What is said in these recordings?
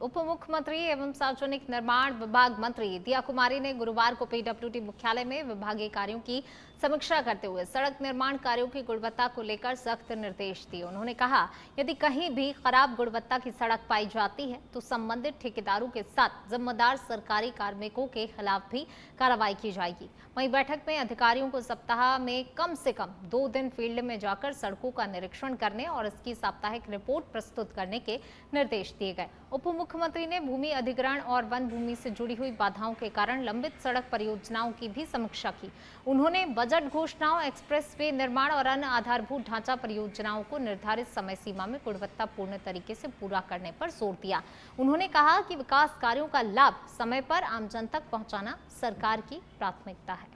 उप मुख्यमंत्री एवं सार्वजनिक निर्माण विभाग मंत्री दिया कुमारी ने गुरुवार को पीडब्ल्यूडी मुख्यालय में विभागीय कार्यों की समीक्षा करते हुए सड़क निर्माण कार्यों की गुणवत्ता को लेकर सख्त निर्देश दिए। उन्होंने कहा, यदि कहीं भी खराब गुणवत्ता की सड़क पाई जाती है तो संबंधित ठेकेदारों के साथ जिम्मेदार सरकारी कार्मिकों के खिलाफ भी कार्रवाई की जाएगी। वहीं बैठक में अधिकारियों को सप्ताह में कम से कम 2 दिन फील्ड में जाकर सड़कों का निरीक्षण करने और इसकी साप्ताहिक रिपोर्ट प्रस्तुत करने के निर्देश दिए गए। उप मुख्यमंत्री ने भूमि अधिग्रहण और वन भूमि से जुड़ी हुई बाधाओं के कारण लंबित सड़क परियोजनाओं की भी समीक्षा की। उन्होंने बजट घोषणाओं, एक्सप्रेसवे निर्माण और अन्य आधारभूत ढांचा परियोजनाओं को निर्धारित समय सीमा में गुणवत्तापूर्ण तरीके से पूरा करने पर जोर दिया। उन्होंने कहा कि विकास कार्यों का लाभ समय पर आम जन तक पहुंचाना सरकार की प्राथमिकता है।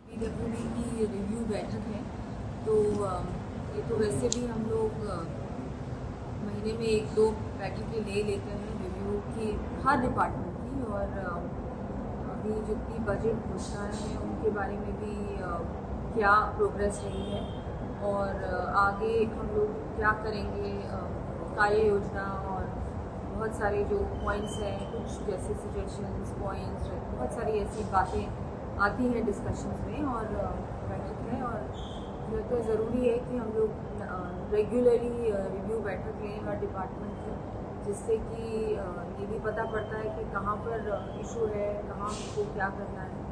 पीडब्ल्यूडी की रिव्यू बैठक है, तो ये तो वैसे भी हम लोग महीने में 1-2 बैठकें ले लेते हैं रिव्यू की हर डिपार्टमेंट की, और अभी जितनी बजट घोषणाएं हैं उनके बारे में भी क्या प्रोग्रेस रही है और आगे हम लोग क्या करेंगे, कार्य योजना और बहुत सारे जो पॉइंट्स हैं, कुछ जैसे सजेशंस पॉइंट्स, बहुत सारी ऐसी बातें आती हैं डिस्कशंस में और बैठक है। और यह तो ज़रूरी है कि हम लोग रेगुलरली रिव्यू बैठक लें हर डिपार्टमेंट से, जिससे कि ये भी पता पड़ता है कि कहाँ पर इशू है, कहाँ हमको क्या करना है।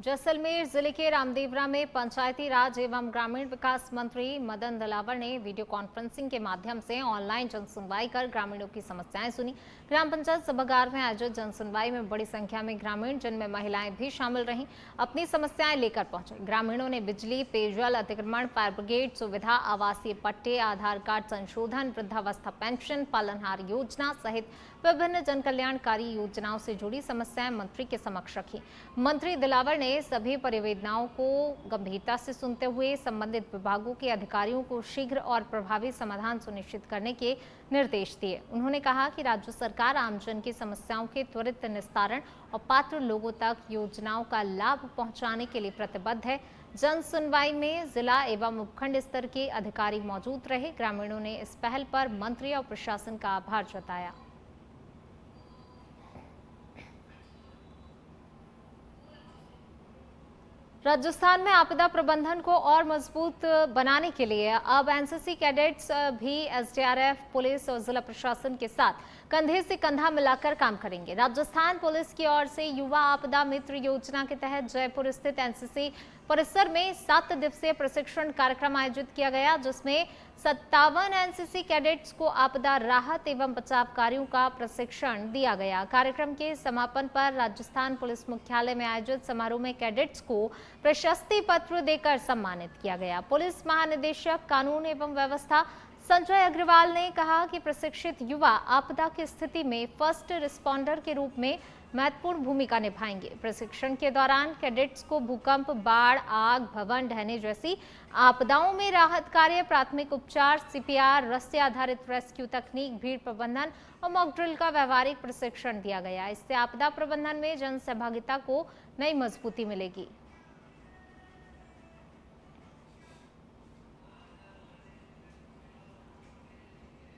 जैसलमेर जिले के रामदेवरा में पंचायती राज एवं ग्रामीण विकास मंत्री मदन दिलावर ने वीडियो कॉन्फ्रेंसिंग के माध्यम से ऑनलाइन जनसुनवाई कर ग्रामीणों की समस्याएं सुनी। ग्राम पंचायत सभागार में आयोजित जनसुनवाई में बड़ी संख्या में ग्रामीण, जिनमें महिलाएं भी शामिल रहीं, अपनी समस्याएं लेकर पहुंचे। ग्रामीणों ने बिजली, पेयजल, अतिक्रमण, फायर ब्रिगेड सुविधा, आवासीय पट्टे, आधार कार्ड संशोधन, वृद्धावस्था पेंशन, पालनहार योजना सहित विभिन्न जन कल्याणकारी योजनाओं से जुड़ी समस्याएं मंत्री के समक्ष रखी। मंत्री दिलावर ने सभी परिवेदनाओं को गंभीरता से सुनते हुए संबंधित विभागों के अधिकारियों को शीघ्र और प्रभावी समाधान सुनिश्चित करने के निर्देश दिए। उन्होंने कहा कि राज्य सरकार आमजन की समस्याओं के त्वरित निस्तारण और पात्र लोगों तक योजनाओं का लाभ पहुंचाने के लिए प्रतिबद्ध है। जन सुनवाई में जिला एवं उपखंड स्तर के अधिकारी मौजूद रहे। ग्रामीणों ने इस पहल पर मंत्री और प्रशासन का आभार जताया। राजस्थान में आपदा प्रबंधन को और मजबूत बनाने के लिए अब एनसीसी कैडेट्स भी एसडीआरएफ, पुलिस और जिला प्रशासन के साथ कंधे से कंधा मिलाकर काम करेंगे। राजस्थान पुलिस की ओर से युवा आपदा मित्र योजना के तहत जयपुर स्थित एनसीसी परिसर में 7 दिवसीय प्रशिक्षण कार्यक्रम आयोजित किया गया, जिसमें 57 एनसीसी कैडेट्स को आपदा राहत एवं बचाव कार्यों का प्रशिक्षण दिया गया। कार्यक्रम के समापन पर राजस्थान पुलिस मुख्यालय में आयोजित समारोह में कैडेट्स को प्रशस्ति पत्र देकर सम्मानित किया गया। पुलिस महानिदेशक कानून एवं व्यवस्था संजय अग्रवाल ने कहा कि प्रशिक्षित युवा आपदा की स्थिति में फर्स्ट रिस्पॉन्डर के रूप में महत्वपूर्ण भूमिका निभाएंगे। प्रशिक्षण के दौरान कैडेट्स को भूकंप, बाढ़, आग, भवन ढहने जैसी आपदाओं में राहत कार्य, प्राथमिक उपचार, सीपीआर, रस्सी आधारित रेस्क्यू तकनीक, भीड़ प्रबंधन और मॉक ड्रिल का व्यवहारिक प्रशिक्षण दिया गया। इससे आपदा प्रबंधन में जन सहभागिता को नई मजबूती मिलेगी।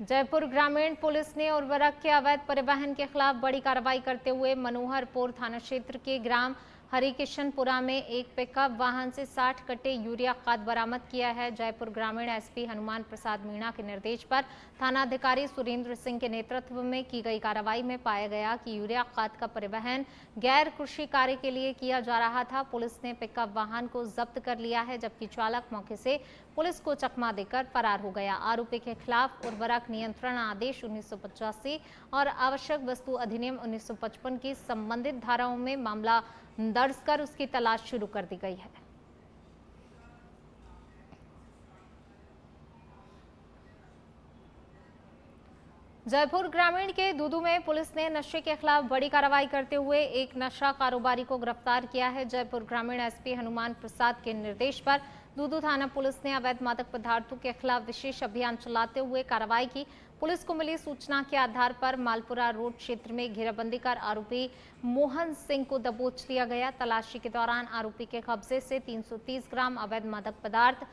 जयपुर ग्रामीण पुलिस ने उर्वरक के अवैध परिवहन के खिलाफ बड़ी कार्रवाई करते हुए मनोहरपुर थाना क्षेत्र के ग्राम हरिकिशनपुरा में एक पिकअप वाहन से 60 कट्टे यूरिया खाद बरामद किया है। जयपुर ग्रामीण एसपी हनुमान प्रसाद मीणा के निर्देश पर थानाधिकारी सुरेंद्र सिंह के नेतृत्व में की गई कार्रवाई में पाया गया कि यूरिया खाद का परिवहन गैर कृषि कार्य के लिए किया जा रहा था। पुलिस ने पिकअप वाहन को जब्त कर लिया है, जबकि चालक मौके से पुलिस को चकमा देकर फरार हो गया। आरोपी के खिलाफ उर्वरक नियंत्रण आदेश 1985 और आवश्यक वस्तु अधिनियम 1955 की संबंधित धाराओं में मामला दर्ज कर उसकी तलाश शुरू कर दी गई है। जयपुर ग्रामीण के दूदू में पुलिस ने नशे के खिलाफ बड़ी कार्रवाई करते हुए एक नशा कारोबारी को गिरफ्तार किया है। जयपुर ग्रामीण एसपी हनुमान प्रसाद के निर्देश पर दूदू थाना पुलिस ने अवैध मादक पदार्थों के खिलाफ विशेष अभियान चलाते हुए कार्रवाई की। पुलिस को मिली सूचना के आधार पर मालपुरा रोड क्षेत्र में घेराबंदी कर आरोपी मोहन सिंह को दबोच लिया गया। तलाशी के दौरान आरोपी के कब्जे से 330 ग्राम अवैध मादक पदार्थ,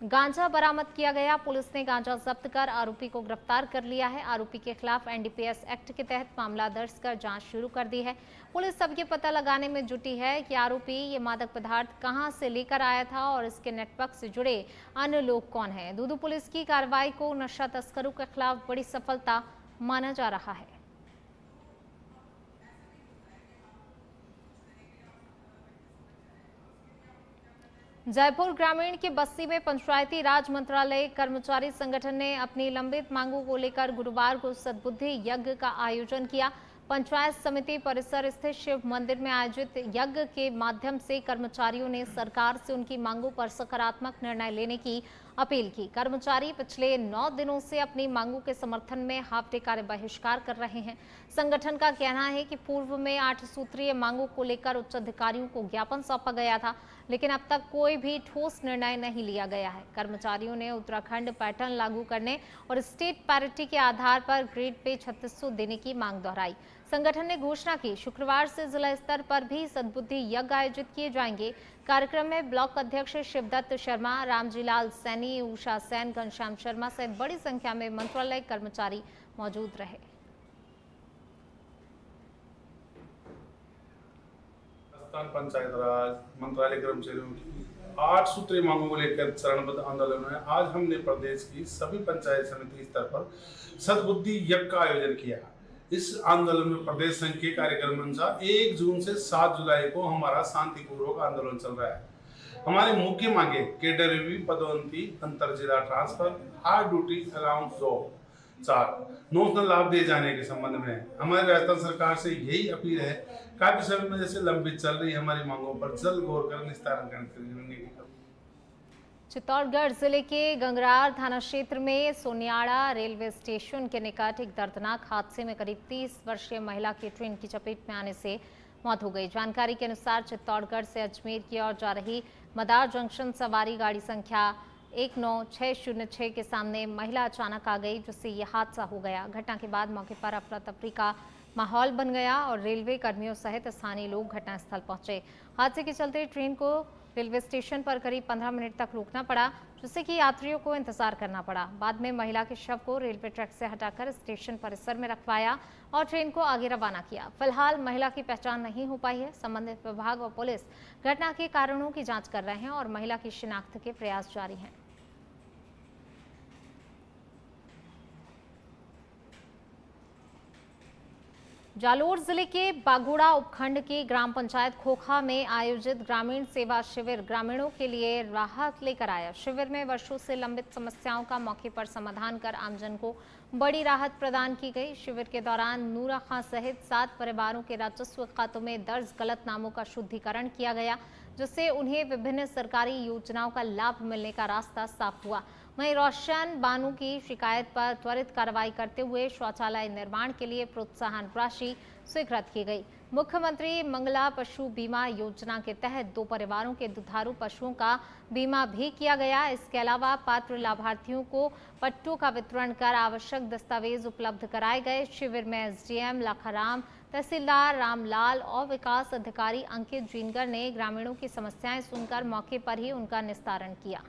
गांजा बरामद किया गया। पुलिस ने गांजा जब्त कर आरोपी को गिरफ्तार कर लिया है। आरोपी के खिलाफ एनडीपीएस एक्ट के तहत मामला दर्ज कर जांच शुरू कर दी है। पुलिस अब ये पता लगाने में जुटी है कि आरोपी ये मादक पदार्थ कहां से लेकर आया था और इसके नेटवर्क से जुड़े अन्य लोग कौन हैं। दूदू पुलिस की कार्रवाई को नशा तस्करों के खिलाफ बड़ी सफलता माना जा रहा है। जयपुर ग्रामीण के बस्ती में पंचायती राज मंत्रालय कर्मचारी संगठन ने अपनी लंबित मांगों को लेकर गुरुवार को सद्बुद्धि यज्ञ का आयोजन किया। पंचायत समिति परिसर स्थित शिव मंदिर में आयोजित यज्ञ के माध्यम से कर्मचारियों ने सरकार से उनकी मांगों पर सकारात्मक निर्णय लेने की अपील की। कर्मचारी पिछले 9 दिनों से अपनी मांगों के समर्थन में हाफ डे कार्य बहिष्कार कर रहे हैं। संगठन का कहना है कि पूर्व में 8 सूत्रीय मांगों को लेकर उच्च अधिकारियों को ज्ञापन सौंपा गया था, लेकिन अब तक कोई भी ठोस निर्णय नहीं लिया गया है। कर्मचारियों ने उत्तराखंड पैटर्न लागू करने और स्टेट पैरिटी के आधार पर ग्रेड पे 3600 देने की मांग दोहराई। संगठन ने घोषणा की शुक्रवार से जिला स्तर पर भी सद्बुद्धि यज्ञ आयोजित किए जाएंगे। कार्यक्रम में ब्लॉक अध्यक्ष शिवदत्त शर्मा, रामजीलाल सैनी, उषा सैन, घनश्याम शर्मा सहित बड़ी संख्या में मंत्रालय कर्मचारी मौजूद रहे। राजस्थान पंचायत राज मंत्रालय कर्मचारियों की 8 सूत्रीय मांगों को लेकर चरणबद्ध आंदोलन में आज हमने प्रदेश की सभी पंचायत समिति स्तर पर सद्बुद्धि यज्ञ का आयोजन किया। इस आंदोलन में प्रदेश संघ के कार्यक्रम अनुसार 1 जून से 7 जुलाई को हमारा शांतिपूर्वक आंदोलन चल रहा है। हमारी मुख्य मांगे कैडर रिव्यू, पदोन्नति, अंतर जिला transfer, hard duty allowance job 4 नौकरी लाभ दिए जाने के संबंध में हमारी राजस्थान सरकार से यही अपील है। काफी समय में जैसे लंबित चल रही हमारी मांगों पर जल्द गौर कर निस्तारण करने की। चित्तौड़गढ़ जिले के गंगरार थाना क्षेत्र में सोनियाड़ा रेलवे स्टेशन के निकट एक दर्दनाक हादसे में करीब 30 वर्षीय महिला की ट्रेन की चपेट में आने से मौत हो गई। जानकारी के अनुसार चित्तौड़गढ़ से अजमेर की ओर जा रही मदार जंक्शन सवारी गाड़ी संख्या 19606 के सामने महिला अचानक आ गई, जिससे यह हादसा हो गया। घटना के बाद मौके पर अफरा तफरी का माहौल बन गया और रेलवे कर्मियों सहित स्थानीय लोग घटनास्थल पहुंचे। हादसे के चलते ट्रेन को रेलवे स्टेशन पर करीब 15 मिनट तक रोकना पड़ा, जिससे कि यात्रियों को इंतजार करना पड़ा। बाद में महिला के शव को रेलवे ट्रैक से हटाकर स्टेशन परिसर में रखवाया और ट्रेन को आगे रवाना किया। फिलहाल महिला की पहचान नहीं हो पाई है। संबंधित विभाग और पुलिस घटना के कारणों की जांच कर रहे हैं और महिला की शिनाख्त के प्रयास जारी हैं। जालोर जिले के बागोड़ा उपखंड की ग्राम पंचायत खोखा में आयोजित ग्रामीण सेवा शिविर ग्रामीणों के लिए राहत लेकर आया। शिविर में वर्षों से लंबित समस्याओं का मौके पर समाधान कर आमजन को बड़ी राहत प्रदान की गई। शिविर के दौरान नूरा खां सहित 7 परिवारों के राजस्व खातों में दर्ज गलत नामों का शुद्धिकरण किया गया, जिससे उन्हें विभिन्न सरकारी योजनाओं का लाभ मिलने का रास्ता साफ हुआ। वहीं रोशन बानू की शिकायत पर त्वरित कार्रवाई करते हुए शौचालय निर्माण के लिए प्रोत्साहन राशि स्वीकृत की गई। मुख्यमंत्री मंगला पशु बीमा योजना के तहत 2 परिवारों के दुधारू पशुओं का बीमा भी किया गया। इसके अलावा पात्र लाभार्थियों को पट्टों का वितरण कर आवश्यक दस्तावेज उपलब्ध कराए गए। शिविर में एसडीएम लाखाराम, तहसीलदार रामलाल और विकास अधिकारी अंकित जीनगर ने ग्रामीणों की समस्याएं सुनकर मौके पर ही उनका निस्तारण किया।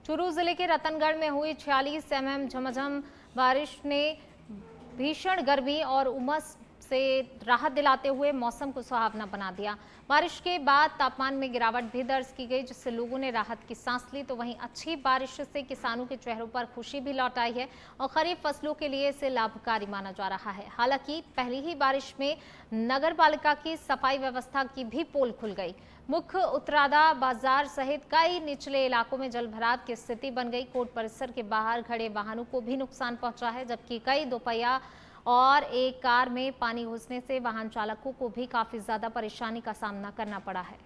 चूरू जिले के रतनगढ़ में हुई 46 mm झमाझम बारिश ने भीषण गर्मी और उमस से राहत दिलाते हुए मौसम को सुहावना बना दिया। बारिश के बाद तापमान में गिरावट भी दर्ज की गई, जिससे लोगों ने राहत की सांस ली। तो वहीं अच्छी बारिश से किसानों के चेहरों पर खुशी भी लौट आई है और खरीफ फसलों के लिए इसे लाभकारी माना जा रहा है। हालांकि पहली ही बारिश में नगर पालिका की सफाई व्यवस्था की भी पोल खुल गई। मुख्य उत्तरादा बाजार सहित कई निचले इलाकों में जलभराव की स्थिति बन गई। कोर्ट परिसर के बाहर खड़े वाहनों को भी नुकसान पहुंचा है, जबकि कई दोपहिया और एक कार में पानी घुसने से वाहन चालकों को भी काफी ज्यादा परेशानी का सामना करना पड़ा है।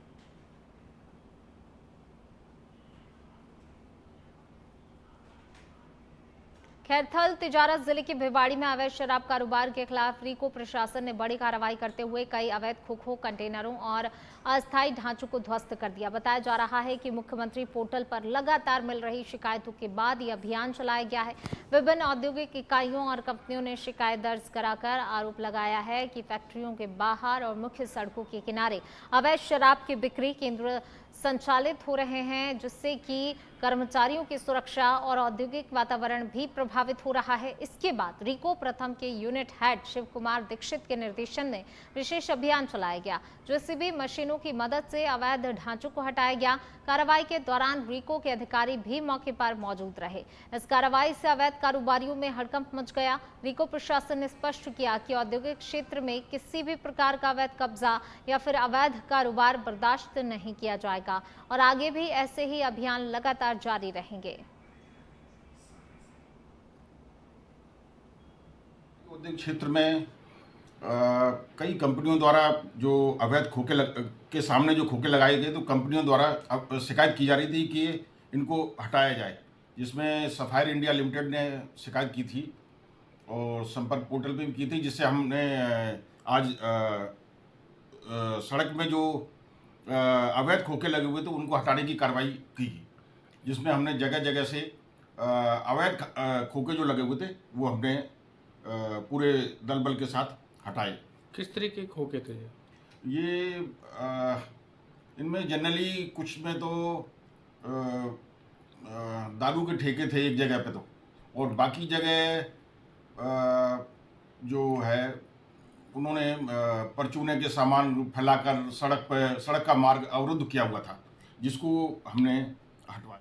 खैरथल तिजारा जिले के भिवाड़ी में अवैध शराब कारोबार के खिलाफ रीको प्रशासन ने बड़ी कार्रवाई करते हुए कई अवैध खोखो कंटेनरों और अस्थायी ढांचों को ध्वस्त कर दिया। बताया जा रहा है कि मुख्यमंत्री पोर्टल पर लगातार मिल रही शिकायतों के बाद ये अभियान चलाया गया है। विभिन्न औद्योगिक इकाइयों और कंपनियों ने शिकायत दर्ज कराकर आरोप लगाया है कि फैक्ट्रियों के बाहर और मुख्य सड़कों के किनारे अवैध शराब के बिक्री केंद्र संचालित हो रहे हैं, जिससे कि कर्मचारियों की सुरक्षा और औद्योगिक वातावरण भी प्रभावित हो रहा है। इसके बाद रीको प्रथम के यूनिट हेड शिव कुमार दीक्षित के निर्देशन में विशेष अभियान चलाया गया। जेसीबी मशीनों की मदद से अवैध ढांचों को हटाया गया। कार्रवाई के दौरान रीको के अधिकारी भी मौके पर मौजूद रहे। इस कार्रवाई से अवैध कारोबारियों में हड़कंप मच गया। रीको प्रशासन ने स्पष्ट किया कि औद्योगिक क्षेत्र में किसी भी प्रकार का अवैध कब्जा या फिर अवैध कारोबार बर्दाश्त नहीं किया जाएगा और आगे भी ऐसे ही अभियान लगातार जारी रहेंगे। उद्योग क्षेत्र में कई कंपनियों द्वारा जो अवैध के सामने जो खोखे लगाए गए, तो कंपनियों द्वारा शिकायत की जा रही थी कि इनको हटाया जाए, जिसमें सफायर इंडिया लिमिटेड ने शिकायत की थी और संपर्क पोर्टल पे भी की थी, जिससे हमने आज सड़क में जो अवैध खोखे लगे हुए थे उनको हटाने की कार्रवाई की, जिसमें हमने जगह जगह से अवैध खोखे जो लगे हुए थे वो हमने पूरे दल बल के साथ हटाए। किस तरीके के खोखे थे ये? इनमें जनरली कुछ में तो दारू के ठेके थे एक जगह पे, तो और बाकी जगह जो है उन्होंने परचूने के सामान फैलाकर सड़क का मार्ग अवरुद्ध किया हुआ था, जिसको हमने हटवाया।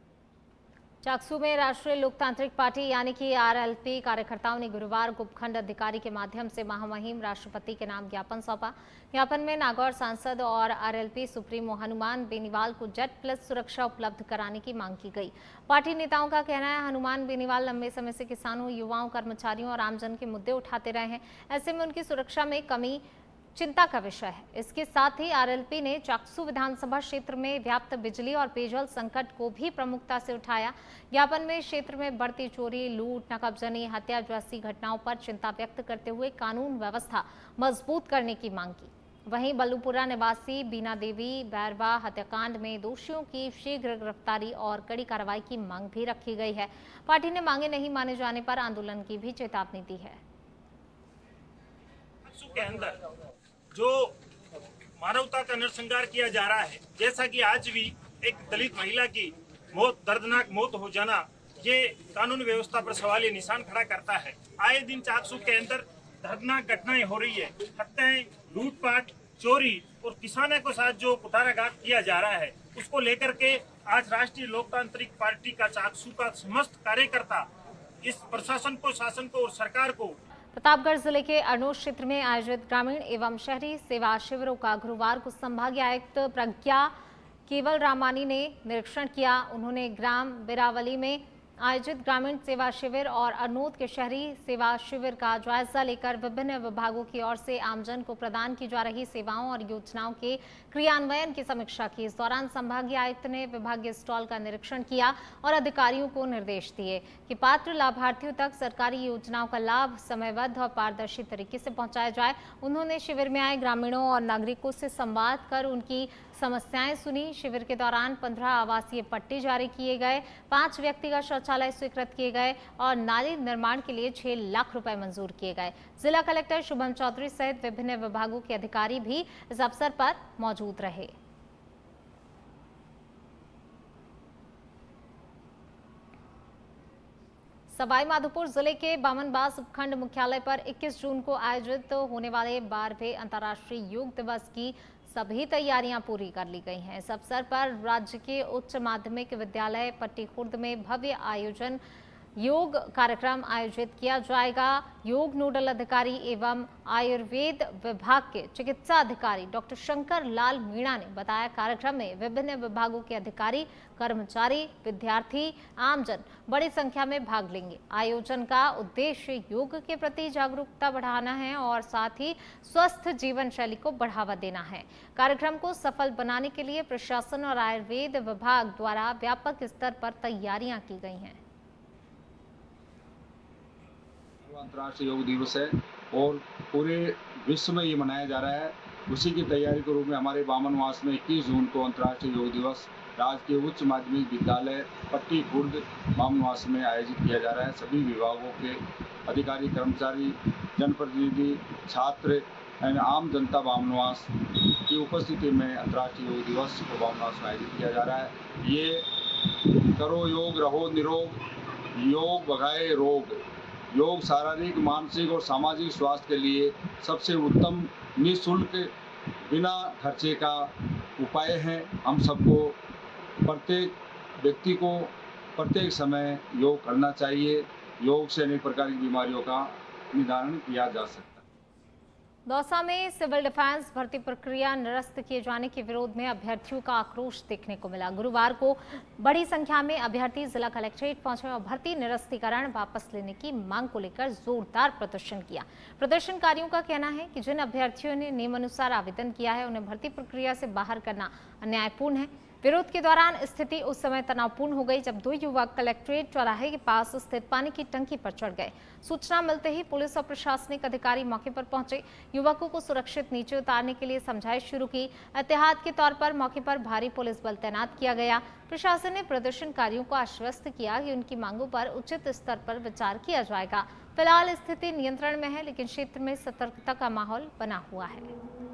चाकसू में राष्ट्रीय लोकतांत्रिक पार्टी यानी कि आरएलपी कार्यकर्ताओं ने गुरुवार को उपखंड अधिकारी के माध्यम से महामहिम राष्ट्रपति के नाम ज्ञापन सौंपा। ज्ञापन में नागौर सांसद और आरएलपी सुप्रीमो हनुमान बेनीवाल को जेट प्लस सुरक्षा उपलब्ध कराने की मांग की गई। पार्टी नेताओं का कहना है हनुमान बेनीवाल लंबे समय से किसानों, युवाओं, कर्मचारियों और आमजन के मुद्दे उठाते रहे हैं। ऐसे में उनकी सुरक्षा में कमी चिंता का विषय है। इसके साथ ही आरएलपी ने चाकसू विधानसभा क्षेत्र में व्याप्त बिजली और पेयजल संकट को भी प्रमुखता से उठाया। ज्ञापन में क्षेत्र में बढ़ती चोरी, लूट, नकबजनी, हत्या जैसी घटनाओं पर चिंता व्यक्त करते हुए कानून व्यवस्था मजबूत करने की मांग की। वहीं बल्लूपुरा निवासी बीना देवी बैरवा हत्याकांड में दोषियों की शीघ्र गिरफ्तारी और कड़ी कार्रवाई की मांग भी रखी गई है। पार्टी ने मांगे नहीं माने जाने पर आंदोलन की भी चेतावनी दी है। के अंदर जो मानवता का नरसंहार किया जा रहा है, जैसा कि आज भी एक दलित महिला की मौत, दर्दनाक मौत हो जाना, ये कानून व्यवस्था पर सवालिया निशान खड़ा करता है। आए दिन चाकसू के अंदर दर्दनाक घटनाएं हो रही है, हत्याएं, लूटपाट, चोरी और किसानों के साथ जो कुठाराघात किया जा रहा है, उसको लेकर के आज राष्ट्रीय लोकतांत्रिक पार्टी का चाकसू का समस्त कार्यकर्ता इस प्रशासन को, शासन को और सरकार को। प्रतापगढ़ जिले के अरनोद क्षेत्र में आयोजित ग्रामीण एवं शहरी सेवा शिविरों का गुरुवार को संभागीय आयुक्त प्रज्ञा केवल रामानी ने निरीक्षण किया। उन्होंने ग्राम बिरावली में आयोजित ग्रामीण सेवा शिविर और अरनोद के शहरी सेवा शिविर का जायजा लेकर विभिन्न विभागों की ओर से आमजन को प्रदान की जा रही सेवाओं और योजनाओं के क्रियान्वयन की समीक्षा की। इस दौरान संभागीय आयुक्त ने विभागीय स्टॉल का निरीक्षण किया और अधिकारियों को निर्देश दिए कि पात्र लाभार्थियों तक सरकारी योजनाओं का लाभ समयबद्ध और पारदर्शी तरीके से पहुंचाया जाए। उन्होंने शिविर में आए ग्रामीणों और नागरिकों से संवाद कर उनकी समस्याएं सुनी। शिविर के दौरान 15 आवासीय पट्टे जारी किए गए, 5 व्यक्तिगत शौचालय स्वीकृत किए गए और नाली निर्माण के लिए 6 लाख रुपए मंजूर किए गए। जिला कलेक्टर शुभम चौधरी सहित विभिन्न विभागों के अधिकारी भी इस अवसर पर मौजूद रहे। सवाई माधोपुर जिले के बामनबास उपखंड मुख्यालय पर 21 जून को आयोजित होने वाले 12वें अंतर्राष्ट्रीय योग दिवस की सभी तैयारियां पूरी कर ली गई हैं। इस अवसर पर राज्य के उच्च माध्यमिक विद्यालय पट्टी खुर्द में भव्य आयोजन योग कार्यक्रम आयोजित किया जाएगा। योग नोडल अधिकारी एवं आयुर्वेद विभाग के चिकित्सा अधिकारी डॉक्टर शंकर लाल मीणा ने बताया, कार्यक्रम में विभिन्न विभागों के अधिकारी, कर्मचारी, विद्यार्थी, आमजन बड़ी संख्या में भाग लेंगे। आयोजन का उद्देश्य योग के प्रति जागरूकता बढ़ाना है और साथ ही स्वस्थ जीवन शैली को बढ़ावा देना है। कार्यक्रम को सफल बनाने के लिए प्रशासन और आयुर्वेद विभाग द्वारा व्यापक स्तर पर तैयारियां की गई हैं। अंतर्राष्ट्रीय योग दिवस है और पूरे विश्व में ये मनाया जा रहा है। उसी की तैयारी के रूप में हमारे बामनवास में 21 जून को अंतर्राष्ट्रीय योग दिवस राजकीय उच्च माध्यमिक विद्यालय पट्टी खुर्द बामनवास में आयोजित किया जा रहा है। सभी विभागों के अधिकारी, कर्मचारी, जनप्रतिनिधि, छात्र एवं आम जनता बामनवास की उपस्थिति में अंतर्राष्ट्रीय योग दिवस को बामनवास में आयोजित किया जा रहा है। ये करो योग रहो निरोग, योग भगाए रोग। योग शारीरिक, मानसिक और सामाजिक स्वास्थ्य के लिए सबसे उत्तम, निःशुल्क, बिना खर्चे का उपाय है। हम सबको, प्रत्येक व्यक्ति को प्रत्येक समय योग करना चाहिए। योग से अनेक प्रकार की बीमारियों का निदान किया जा सकता है। दौसा में सिविल डिफेंस भर्ती प्रक्रिया निरस्त किए जाने के विरोध में अभ्यर्थियों का आक्रोश देखने को मिला। गुरुवार को बड़ी संख्या में अभ्यर्थी जिला कलेक्ट्रेट पहुंचे और भर्ती निरस्तीकरण वापस लेने की मांग को लेकर जोरदार प्रदर्शन किया। प्रदर्शनकारियों का कहना है कि जिन अभ्यर्थियों ने नियमानुसार आवेदन किया है उन्हें भर्ती प्रक्रिया से बाहर करना अन्यायपूर्ण है। विरोध के दौरान स्थिति उस समय तनावपूर्ण हो गई जब दो युवक कलेक्ट्रेट चौराहे के पास स्थित पानी की टंकी पर चढ़ गए। सूचना मिलते ही पुलिस और प्रशासनिक अधिकारी मौके पर पहुंचे। युवकों को सुरक्षित नीचे उतारने के लिए समझाइश शुरू की। एहतियात के तौर पर मौके पर भारी पुलिस बल तैनात किया गया। प्रशासन ने प्रदर्शनकारियों को आश्वस्त किया कि उनकी मांगों पर उचित स्तर पर विचार किया जाएगा। फिलहाल स्थिति नियंत्रण में है, लेकिन क्षेत्र में सतर्कता का माहौल बना हुआ है।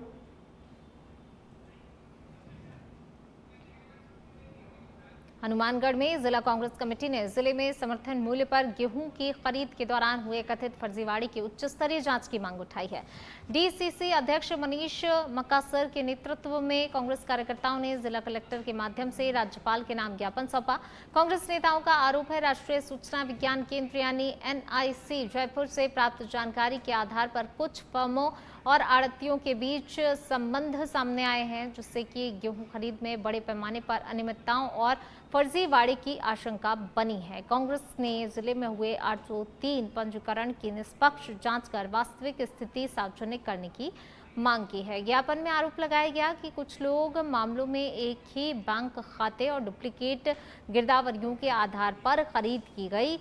हनुमानगढ़ में जिला कांग्रेस कमेटी ने जिले में समर्थन मूल्य पर गेहूं की खरीद के दौरान हुए कथित फर्जीवाड़े की उच्च स्तरीय जांच की मांग उठाई है। डीसीसी अध्यक्ष मनीष मकासर के नेतृत्व में कांग्रेस कार्यकर्ताओं ने जिला कलेक्टर के माध्यम से राज्यपाल के नाम ज्ञापन सौंपा। कांग्रेस नेताओं का आरोप है राष्ट्रीय सूचना विज्ञान केंद्र यानी NIC जयपुर से प्राप्त जानकारी के आधार पर कुछ फर्मों और आड़तियों के बीच संबंध सामने आए हैं, जिससे कि गेहूं खरीद में बड़े पैमाने पर अनियमितताओं और फर्जीवाड़े की आशंका बनी है। कांग्रेस ने जिले में हुए 803 पंजीकरण की निष्पक्ष जांच कर वास्तविक स्थिति सार्वजनिक करने की मांग की है। ज्ञापन में आरोप लगाया गया कि कुछ लोग मामलों में एक ही बैंक खाते और डुप्लीकेट गिरदावरियों के आधार पर खरीद की गई।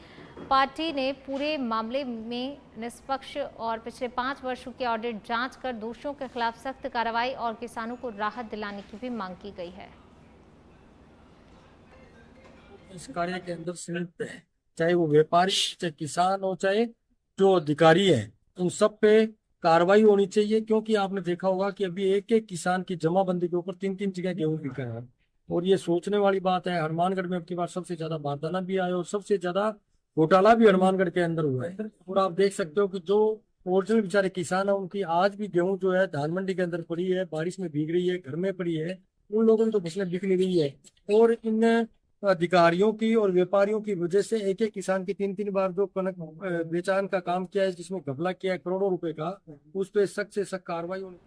पार्टी ने पूरे मामले में निष्पक्ष और पिछले 5 वर्षों की ऑडिट जांच कर दोषियों के खिलाफ सख्त कार्रवाई और किसानों को राहत दिलाने की भी मांग की गई है। इस कार्य के अंदर संयुक्त है, चाहे वो व्यापारी, चाहे किसान हो, चाहे जो अधिकारी है, उन सब पे कार्रवाई होनी चाहिए। क्योंकि आपने देखा होगा कि अभी एक एक किसान की जमाबंदी के ऊपर 3-3 जगह गेहूं बिका है और ये सोचने वाली बात है। हनुमानगढ़ में अब की बार सबसे ज्यादा बारदाना भी आया और सबसे ज्यादा घोटाला भी हनुमानगढ़ के अंदर हुआ है। और आप देख सकते हो कि जो ओरिजिनल बेचारे किसान है उनकी आज भी गेहूं जो है धान मंडी के अंदर पड़ी है, बारिश में भीग रही है, घर में पड़ी है। उन लोगों को तो फसलें बिक नहीं रही है और इन अधिकारियों की और व्यापारियों की वजह से एक एक किसान की 3-3 बार जो कनक बेचान का काम किया है, जिसमें घपला किया है करोड़ों रुपए का, उस पर सख्त से सख्त कार्रवाई होनी।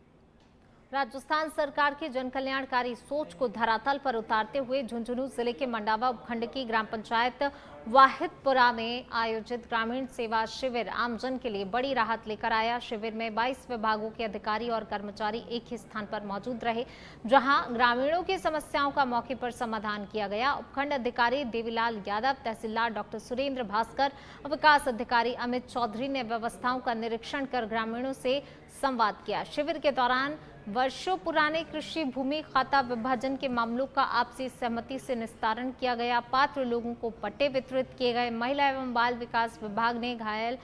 राजस्थान सरकार की जन कल्याणकारी सोच को धरातल पर उतारते हुए झुंझुनू जिले के मंडावा उपखंड की ग्राम पंचायत वाहिदपुरा में आयोजित ग्रामीण सेवा शिविर आमजन के लिए बड़ी राहत लेकर आया। शिविर में 22 विभागों के अधिकारी और कर्मचारी एक ही स्थान पर मौजूद रहे, जहां ग्रामीणों की समस्याओं का मौके पर समाधान किया गया। उपखंड अधिकारी देवीलाल यादव, तहसीलदार डॉक्टर सुरेंद्र भास्कर, विकास अधिकारी अमित चौधरी ने व्यवस्थाओं का निरीक्षण कर ग्रामीणों से संवाद किया। शिविर के दौरान वर्षों पुराने कृषि भूमि खाता विभाजन के मामलों का आपसी सहमति से निस्तारण किया गया। पात्र लोगों को पट्टे वितरित किए गए। महिला एवं बाल विकास विभाग ने घायल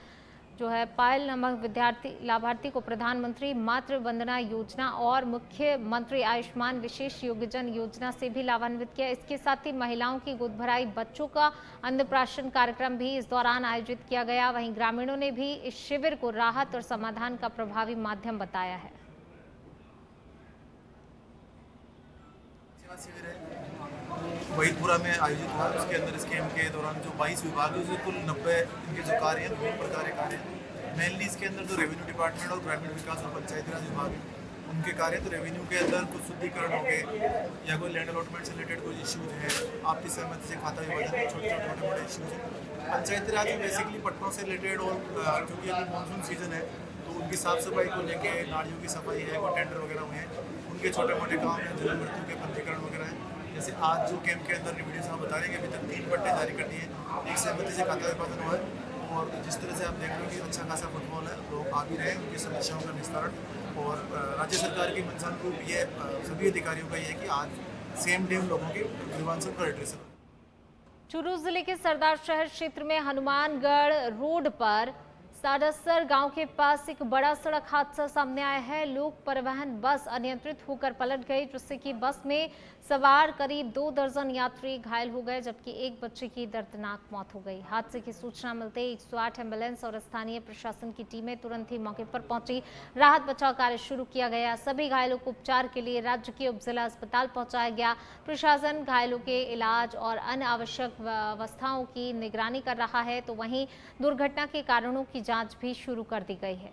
पायल नामक विद्यार्थी लाभार्थी को प्रधानमंत्री मातृ वंदना योजना और मुख्यमंत्री आयुष्मान विशेष योग्यजन योजना से भी लाभान्वित किया। इसके साथ ही महिलाओं की गोद भराई, बच्चों का अन्नप्राशन कार्यक्रम भी इस दौरान आयोजित किया गया। वहीं ग्रामीणों ने भी इस शिविर को राहत और समाधान का प्रभावी माध्यम बताया है। शिविर है वहीदपुरा में आयोजित हुआ। उसके अंदर इस कैंप के दौरान जो 22 विभाग है उसमें कुल 90 इनके जो कार्य हैं, विभिन्न प्रकार के कार्य हैं। मेनली इसके अंदर जो रेवेन्यू डिपार्टमेंट और ग्रामीण विकास और पंचायती राज विभाग है उनके कार्य, तो रेवेन्यू के अंदर कुछ शुद्धिकरण हो गए या कोई लैंड अलॉटमेंट से रिलेटेड कोई इश्यूज है, आपकी सहमति से खाता विभाजन, छोटे मोटे इश्यूज हैं। पंचायती राज में बेसिकली पट्टों से रिलेटेड और क्योंकि अभी मानसून सीजन है तो उनकी साफ सफाई को लेके, नालियों की सफाई है, वो टेंडर वगैरह हुए हैं, उनके छोटे मोटे काम हैं, जन्म मृत्यु के पंजीकरण वगैरह हैं। जैसे आज जो कैंप के अंदर वीडियो साहब बता रहे हैं कि अभी तक 3 पट्टे जारी कर दिए, एक सहमति से खाता विभाजन हुआ है और जिस तरह से आप देख रहे हो कि अच्छा खासा फुटबॉल है, लोग आ भी रहे हैं उनकी समस्याओं का निस्तारण। और राज्य सरकार की मंशान ये सभी अधिकारियों का ये है कि आज सेम डे लोगों की ग्रीवांसों का एड्रेस। चूरू जिले के सरदार शहर क्षेत्र में हनुमानगढ़ रोड पर साडसर गांव के पास एक बड़ा सड़क हादसा सामने आया है। लोक परिवहन बस अनियंत्रित होकर पलट गई, जिससे कि बस में सवार करीब 2 दर्जन यात्री घायल हो गए, जबकि एक बच्चे की दर्दनाक मौत हो गई। हादसे की सूचना मिलते ही 108 एम्बुलेंस और स्थानीय प्रशासन की टीमें तुरंत ही मौके पर पहुंची। राहत बचाव कार्य शुरू किया गया। सभी घायलों को उपचार के लिए राज्य के उपजिला अस्पताल पहुंचाया गया। प्रशासन घायलों के इलाज और अन्य आवश्यक व्यवस्थाओं की निगरानी कर रहा है, तो वहीं दुर्घटना के कारणों की जांच भी शुरू कर दी गई है।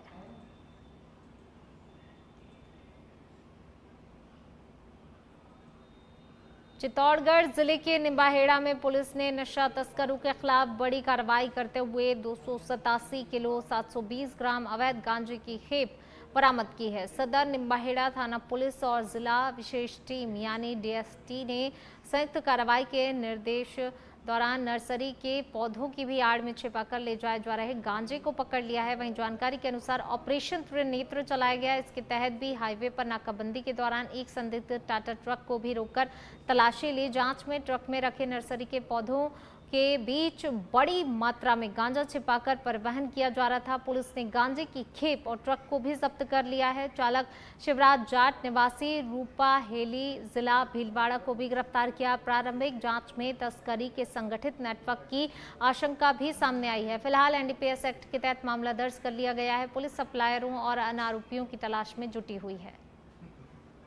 चित्तौड़गढ़ जिले के निम्बाहेड़ा में पुलिस ने नशा तस्करों के खिलाफ बड़ी कार्रवाई करते हुए 287 किलो 720 ग्राम अवैध गांजे की खेप बरामद की है। सदर निम्बाहेड़ा थाना पुलिस और जिला विशेष टीम यानी डीएसटी ने संयुक्त कार्रवाई के निर्देश दौरान नर्सरी के पौधों की भी आड़ में छिपाकर ले जाए जा रहे गांजे को पकड़ लिया है। वहीं जानकारी के अनुसार ऑपरेशन त्रिनेत्र चलाया गया। इसके तहत भी हाईवे पर नाकाबंदी के दौरान एक संदिग्ध टाटा ट्रक को भी रोककर तलाशी ली। जांच में ट्रक में रखे नर्सरी के पौधों के बीच बड़ी मात्रा में गांजा छिपाकर परिवहन किया जा रहा था। पुलिस ने गांजे की खेप और ट्रक को भी जब्त कर लिया है। चालक शिवराज जाट निवासी रूपा हेली जिला भीलवाड़ा को भी गिरफ्तार किया। प्रारंभिक जांच में तस्करी के संगठित नेटवर्क की आशंका भी सामने आई है। फिलहाल एनडीपीएस एक्ट के तहत मामला दर्ज कर लिया गया है। पुलिस सप्लायरों और अन्य आरोपियों की तलाश में जुटी हुई है।